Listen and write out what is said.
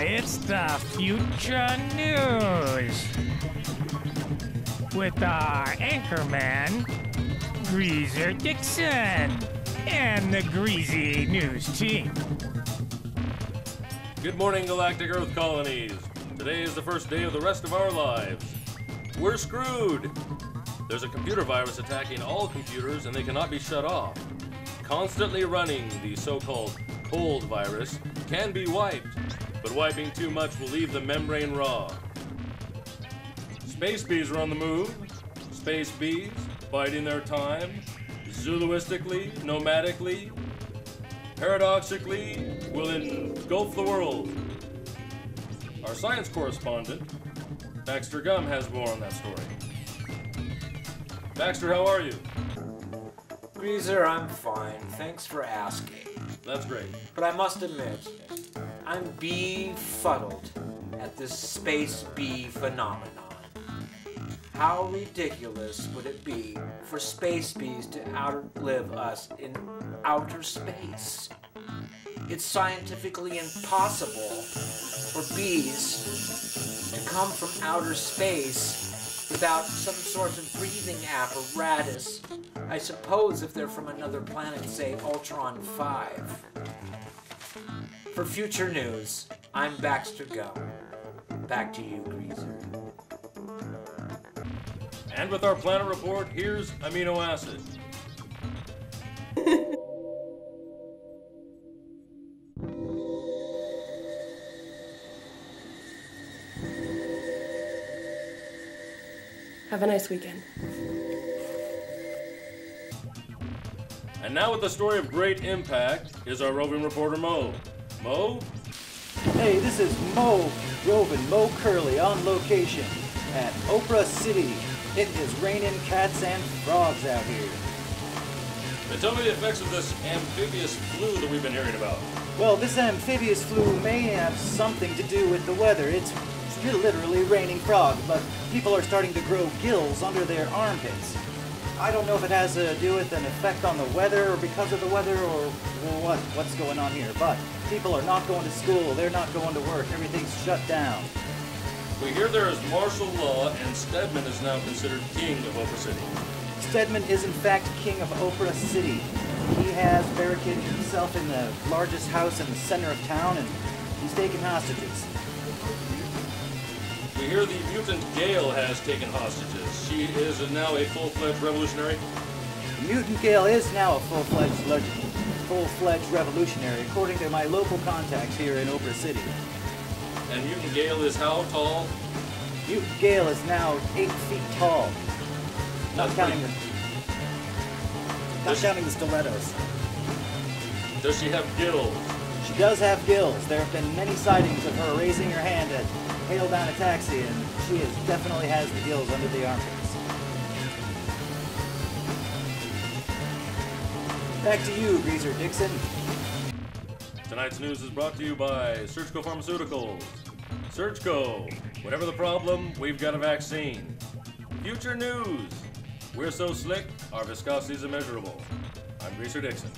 It's the Future News with our anchorman, GREESER DIXON, and the Greasy News team. Good morning, galactic Earth colonies. Today is the first day of the rest of our lives. We're screwed. There's a computer virus attacking all computers and they cannot be shut off. Constantly running the so-called cold virus can be wiped, but wiping too much will leave the membrane raw. Space bees are on the move. Space bees, biding their time, Zuluistically, nomadically, paradoxically, will engulf the world. Our science correspondent, Baxter Gum, has more on that story. Baxter, how are you? GREESER, I'm fine. Thanks for asking. That's great. But I must admit, I'm befuddled at this space bee phenomenon. How ridiculous would it be for space bees to outlive us in outer space? It's scientifically impossible for bees to come from outer space without some sort of breathing apparatus. I suppose if they're from another planet, say Ultron 5. For Future News, I'm Baxter Gum. Back to you, GREESER. And with our planet report, here's amino acid. Have a nice weekend. And now with the story of great impact is our roving reporter Mo. Mo? Hey, this is Mo Curley on location at Oprah City. It is raining cats and frogs out here. Now tell me the effects of this amphibious flu that we've been hearing about. Well, this amphibious flu may have something to do with the weather. It's literally raining frogs, but people are starting to grow gills under their armpits. I don't know if it has to do with an effect on the weather or because of the weather or what's going on here, but people are not going to school, they're not going to work, everything's shut down. We hear there is martial law and Stedman is now considered king of Oprah City. Stedman is in fact king of Oprah City. He has barricaded himself in the largest house in the center of town and he's taking hostages. We hear the mutant GALE has taken hostages. She is now a full-fledged revolutionary. The mutant GALE is now a full-fledged revolutionary, according to my local contacts here in Oprah City. And mutant GALE is how tall? Mutant GALE is now 8 feet tall. Not counting the stilettos. Does she have gills? She does have gills. There have been many sightings of her raising her hand to hail down a taxi, and she definitely has the gills under the armpits. Back to you, GREESER DIXON. Tonight's news is brought to you by Surgico Pharmaceuticals. Surgico, whatever the problem, we've got a vaccine. Future News, we're so slick, our viscosity is immeasurable. I'm GREESER DIXON.